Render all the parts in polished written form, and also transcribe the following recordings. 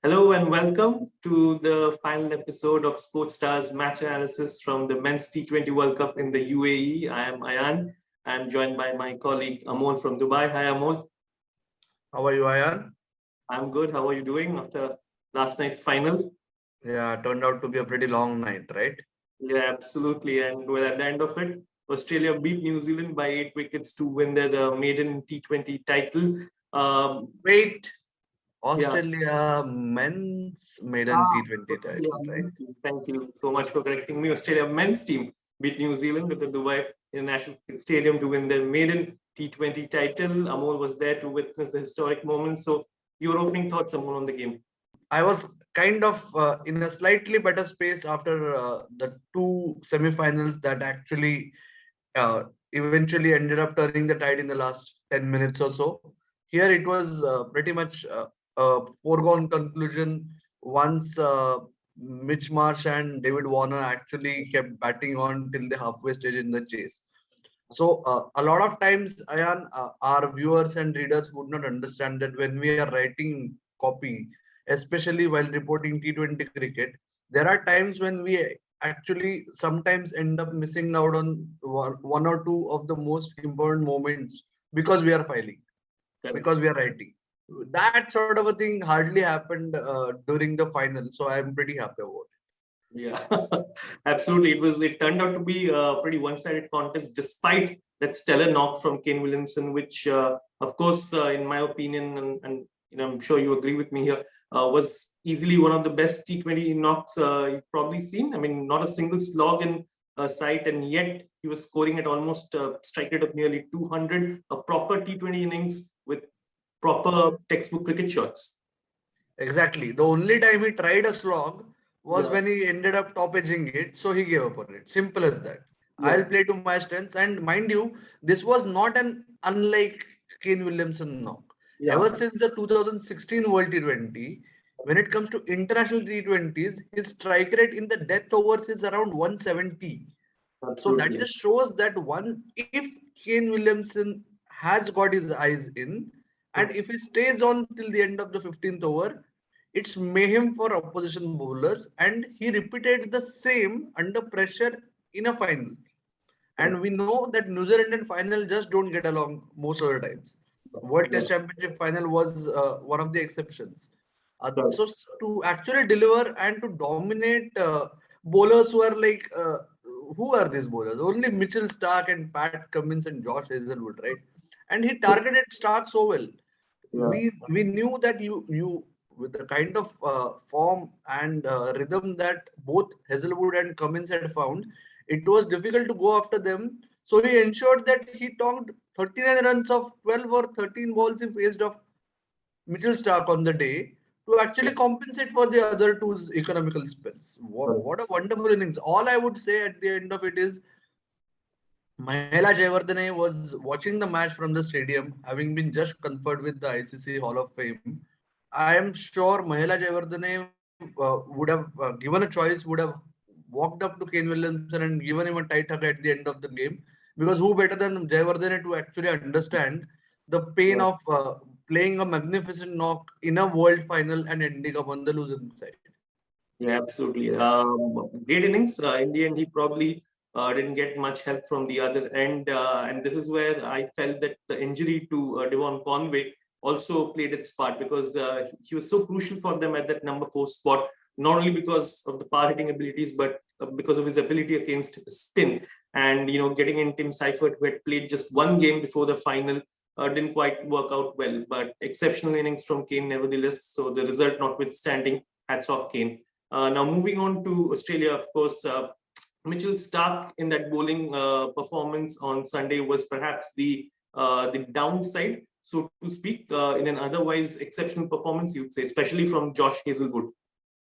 Hello and welcome to the final episode of Sports Stars match analysis from the Men's T20 World Cup in the UAE. I am Ayan. I am joined by my colleague Amol from Dubai. Hi Amol. How are you, Ayan? I'm good. How are you doing after last night's final? Yeah, turned out to be a pretty long night, right? Yeah, absolutely. And well, at the end of it, Australia beat New Zealand by 8 wickets to win their maiden T20 title. Wait, Yeah. Australia men's maiden T20 title, Yeah, right? thank you so much for correcting me. Australia men's team beat New Zealand at the Dubai International Stadium to win their maiden T20 title. Amol was there to witness the historic moment. So, your opening thoughts, Amol, on the game? I was kind of in a slightly better space after the two semifinals that actually eventually ended up turning the tide in the last 10 minutes or so. Here it was pretty much a foregone conclusion once Mitch Marsh and David Warner actually kept batting on till the halfway stage in the chase. So a lot of times, Ayan, our viewers and readers would not understand that when we are writing copy, especially while reporting T20 cricket, there are times when we actually sometimes end up missing out on one or two of the most important moments because we are filing, because we are writing. That sort of a thing hardly happened during the final, so I'm pretty happy about it. Yeah, absolutely. It turned out to be a pretty one-sided contest, despite that stellar knock from Kane Williamson, which, of course, in my opinion, and I'm sure you agree with me here, was easily one of the best T20 knocks you've probably seen. I mean, not a single slog in sight, and yet he was scoring at almost a strike rate of nearly 200, a proper T20 innings with proper textbook cricket shots. Exactly. The only time he tried a slog was Yeah, when he ended up top edging it, so he gave up on it. Simple as that. yeah, I'll play to my strengths. And mind you, this was not an unlike Kane Williamson knock. yeah. Ever since the 2016 World T20, when it comes to international T20s, his strike rate in the death overs is around 170. So that Absolutely. just shows that if Kane Williamson has got his eyes in, and if he stays on till the end of the 15th over, it's mayhem for opposition bowlers. And he repeated the same under pressure in a final. And we know that New Zealand and final just don't get along most of the times. World Yeah. Test Championship final was one of the exceptions. Right. So to actually deliver and to dominate bowlers who are like, who are these bowlers? Only Mitchell Stark and Pat Cummins and Josh Hazelwood, right? And he targeted Stark so well. Yeah. We knew that you with the kind of form and rhythm that both Hazelwood and Cummins had found, it was difficult to go after them. So he ensured that he tonked 39 runs of 12 or 13 balls he faced off Mitchell Stark on the day to actually compensate for the other two's economical spells. Right. What a wonderful innings. All I would say at the end of it is Mahela Jayawardene was watching the match from the stadium, having been just conferred with the ICC Hall of Fame. I am sure Mahela Jayawardene would have, given a choice, would have walked up to Kane Williamson and given him a tight hug at the end of the game. Because who better than Jayawardene to actually understand the pain Right. of playing a magnificent knock in a world final and ending up on the losing side. Yeah, absolutely. Great innings. In the end, he probably didn't get much help from the other end. And this is where I felt that the injury to Devon Conway also played its part because he was so crucial for them at that number 4 spot, not only because of the power hitting abilities, but because of his ability against spin. And, getting in Tim Seifert, who had played just one game before the final, didn't quite work out well. But exceptional innings from Kane, nevertheless. So the result notwithstanding, hats off Kane. Now, moving on to Australia, of course, Mitchell Stark in that bowling performance on Sunday was perhaps the downside, so to speak, in an otherwise exceptional performance, you'd say, especially from Josh Hazelwood.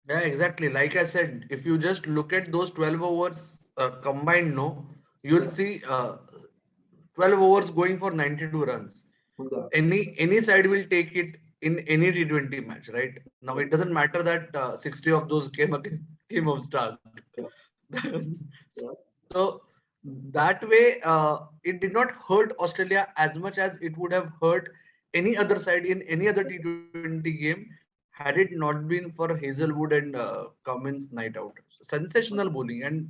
Yeah, exactly. Like I said, if you just look at those 12 overs combined, no, you'll Yeah. see 12 overs going for 92 runs. Yeah. Any side will take it in any T20 match, right? Now it doesn't matter that 60 of those came of Stark. Yeah. Yeah. So that way, it did not hurt Australia as much as it would have hurt any other side in any other T20 game had it not been for Hazelwood and Cummins night out. Sensational bowling, and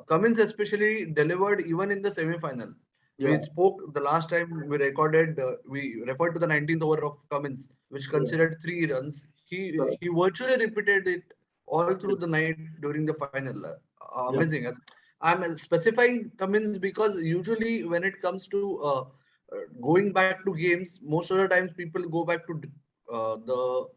Cummins especially delivered even in the semi-final. We Yeah, spoke the last time we recorded. We referred to the 19th over of Cummins, which yeah, considered 3 runs. correct. He virtually repeated it all through Yeah, the night during the final. yeah, Amazing. I'm specifying Cummins because usually when it comes to going back to games, most of the times people go back to the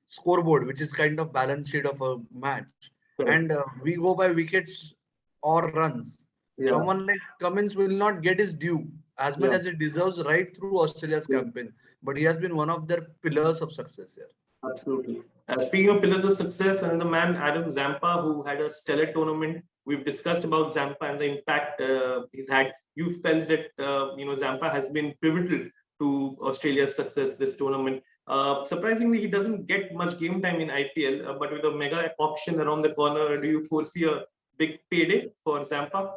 scoreboard, which is kind of balance sheet of a match, and correct. we go by wickets or runs. Yeah, Someone like Cummins will not get his due as much yeah. as he deserves right through Australia's Yeah. campaign, but he has been one of their pillars of success here. Absolutely. Speaking of pillars of success, another man, Adam Zampa, who had a stellar tournament. We've discussed about Zampa and the impact he's had. You felt that Zampa has been pivotal to Australia's success this tournament. Surprisingly, he doesn't get much game time in IPL, but with a mega auction around the corner, do you foresee a big payday for Zampa?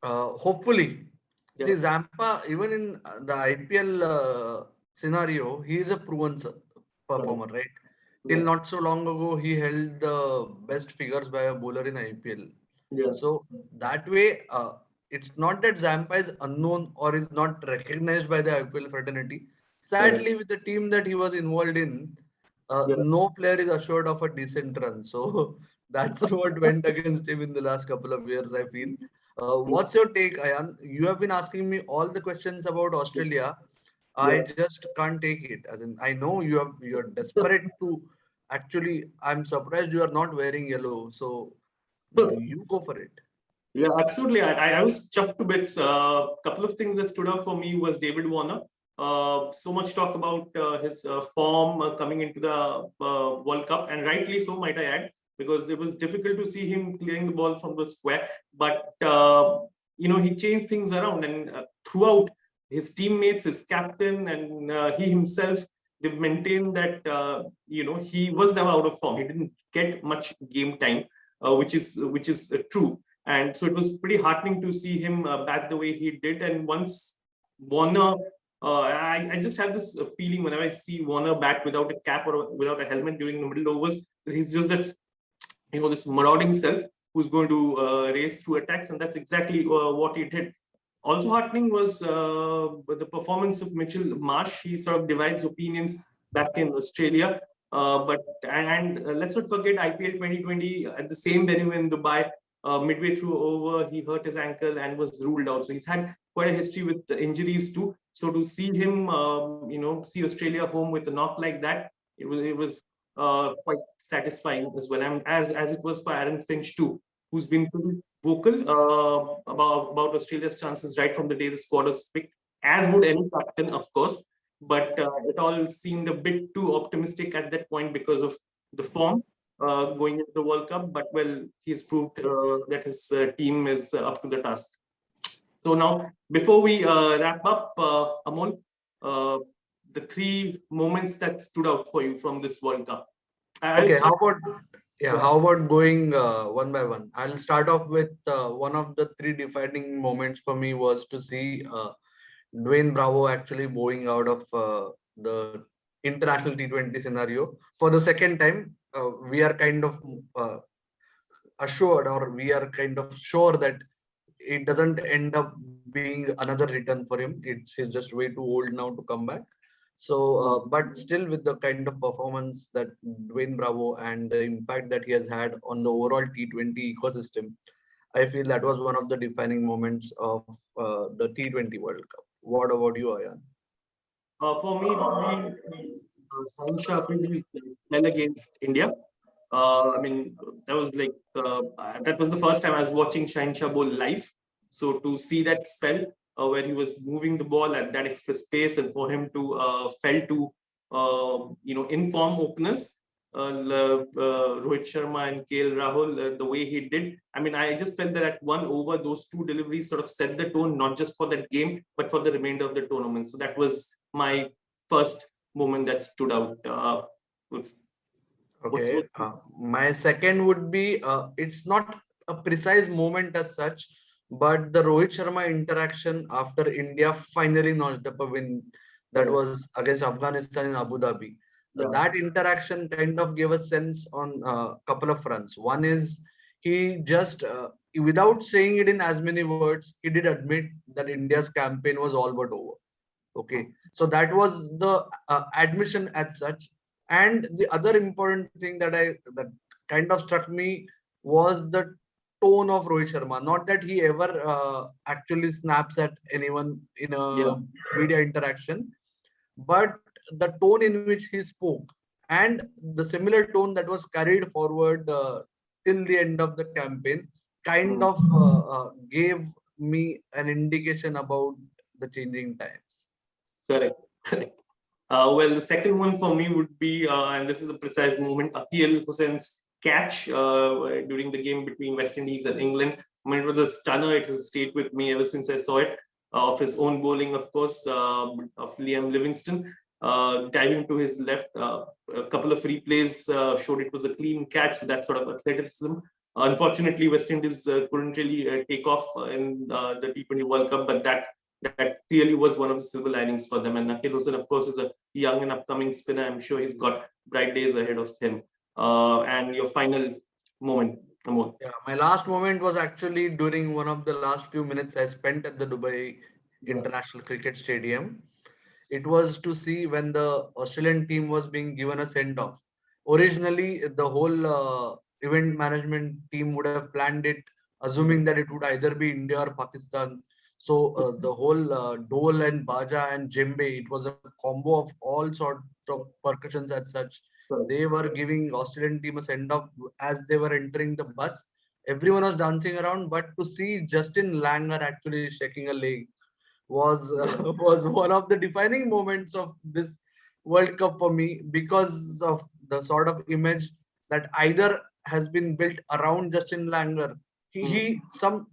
Hopefully, see Yeah, Zampa, even in the IPL scenario, he is a proven correct. performer, right? Till Yeah, not so long ago, he held the best figures by a bowler in IPL. yeah, So that way, it's not that Zampa is unknown or is not recognized by the IPL fraternity. correct. Sadly, with the team that he was involved in, Yeah. no player is assured of a decent run. So that's what went against him in the last couple of years, I feel. What's your take, Ayan? You have been asking me all the questions about Australia. I Yeah. just can't take it. As in, I know you're desperate to actually. I'm surprised you are not wearing yellow. So you go for it. Yeah, absolutely. I was chuffed to bits. A couple of things that stood out for me was David Warner. So much talk about his form coming into the World Cup, and rightly so, might I add, because it was difficult to see him clearing the ball from the square. But he changed things around, and throughout his teammates, his captain, and he himself, they've maintained that he was never out of form. He didn't get much game time, which is true, and so it was pretty heartening to see him bat the way he did. And once Warner, I just have this feeling whenever I see Warner bat without a cap or without a helmet during the middle overs, he's just that, this marauding self who's going to race through attacks, and that's exactly what he did. Also heartening was the performance of Mitchell Marsh. He sort of divides opinions back in Australia. But let's not forget IPL 2020 at the same venue in Dubai. Midway through over, he hurt his ankle and was ruled out. So he's had quite a history with injuries too. So to see him, see Australia home with a knock like that, it was quite satisfying as well. And as it was for Aaron Finch too, who's been pretty vocal about Australia's chances right from the day the squad was picked, as would any captain, of course. But it all seemed a bit too optimistic at that point because of the form going into the World Cup. But well, he's proved that his team is up to the task. So now, before we wrap up, Amol, uh, the three moments that stood out for you from this World Cup. I'll Okay, start. yeah, Yeah, how about going one by one? I'll start off with one of the three defining moments for me was to see Dwayne Bravo actually bowing out of the international T20 scenario for the second time. We are kind of assured, or we are kind of sure that it doesn't end up being another return for him. He's just way too old now to come back. So, but still, with the kind of performance that Dwayne Bravo and the impact that he has had on the overall T20 ecosystem, I feel that was one of the defining moments of the T20 World Cup. What about you, Ayan? for me, it would be Hansha Afridi's spell against India. I mean, that was the first time I was watching Shahinshah Bowl live. So to see that spell where he was moving the ball at that express pace, and for him to fell to inform openers, Rohit Sharma and KL Rahul, the way he did. I mean, I just felt that at one over, those two deliveries sort of set the tone, not just for that game, but for the remainder of the tournament. So that was my first moment that stood out. What's, what's Okay, my second would be it's not a precise moment as such, but the Rohit Sharma interaction after India finally notched up a win that correct? was against Afghanistan in Abu Dhabi. that interaction kind of gave a sense on a couple of fronts. One is he just, without saying it in as many words, he did admit that India's campaign was all but over. Okay, so that was the admission as such. And the other important thing that kind of struck me was the tone of Rohit Sharma. Not that he ever actually snaps at anyone in a media interaction, but the tone in which he spoke and the similar tone that was carried forward till the end of the campaign kind of gave me an indication about the changing times. Correct. Correct. Well, the second one for me would be, and this is a precise moment, Akil Hussein's catch during the game between West Indies and England. I mean, it was a stunner. It has stayed with me ever since I saw it. Of his own bowling, of course, of Liam Livingstone. Diving to his left, a couple of replays showed it was a clean catch. So that sort of athleticism. Unfortunately, West Indies couldn't really take off in the T20 World Cup, but that clearly was one of the silver linings for them. And Akil Hussain, of course, is a young and upcoming spinner. I'm sure he's got bright days ahead of him. And your final moment, Amol. Yeah, my last moment was actually during one of the last few minutes I spent at the Dubai International Cricket Stadium. It was to see when the Australian team was being given a send-off. Originally, the whole event management team would have planned it, assuming that it would either be India or Pakistan. So the whole dole and baja and djembe, it was a combo of all sorts of percussions as such. They were giving Australian team a send-off as they were entering the bus. Everyone was dancing around, but to see Justin Langer actually shaking a leg was was one of the defining moments of this World Cup for me, because of the sort of image that either has been built around Justin Langer. He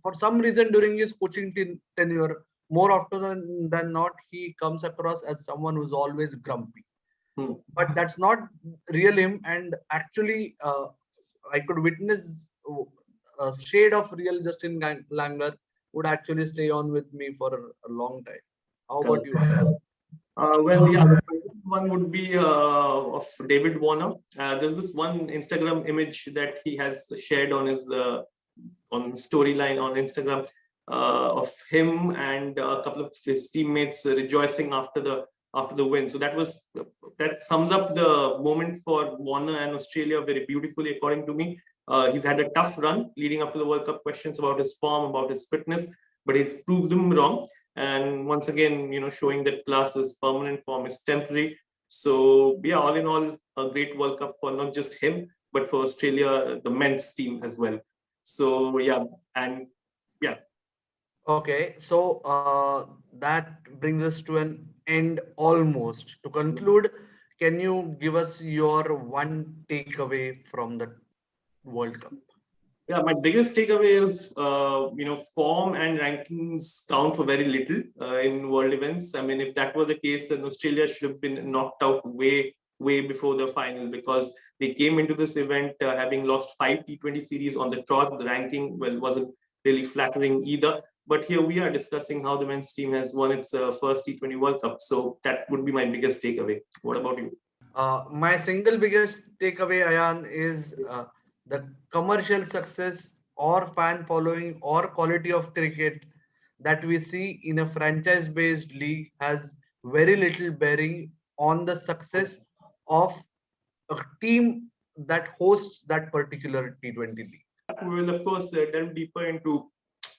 for some reason during his coaching tenure, more often than not, he comes across as someone who's always grumpy. But that's not real him, and actually I could witness a shade of real Justin Langer would actually stay on with me for a long time. How about you? Well, yeah, the final one would be of David Warner. There's this one Instagram image that he has shared on his on storyline on Instagram of him and a couple of his teammates rejoicing after the win. So that sums up the moment for Warner and Australia very beautifully, according to me. He's had a tough run leading up to the World Cup. Questions about his form, about his fitness, but he's proved them wrong. And once again, showing that class is permanent, form is temporary. So yeah, all in all, a great World Cup for not just him, but for Australia, the men's team as well. So yeah, and yeah. Okay, so that brings us to an end almost. To conclude, can you give us your one takeaway from the World Cup? Yeah, my biggest takeaway is, form and rankings count for very little in world events. I mean, if that were the case, then Australia should have been knocked out way before the final, because they came into this event having lost 5 T20 series on the trot. The ranking, wasn't really flattering either. But here we are discussing how the men's team has won its first T20 World Cup. So that would be my biggest takeaway. What about you? My single biggest takeaway, Ayan, is the commercial success or fan following or quality of cricket that we see in a franchise-based league has very little bearing on the success of a team that hosts that particular T20 league. We will, of course, delve deeper into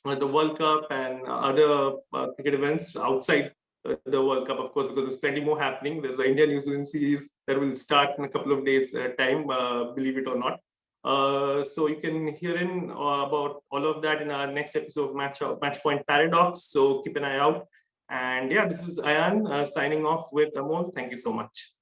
the World Cup and other cricket events outside the World Cup, of course, because there's plenty more happening. There's the India-New Zealand series that will start in a couple of days' time, believe it or not. So you can hear in about all of that in our next episode of Match Point Paradox. So keep an eye out. And yeah, this is Ayan signing off with Amol. Thank you so much.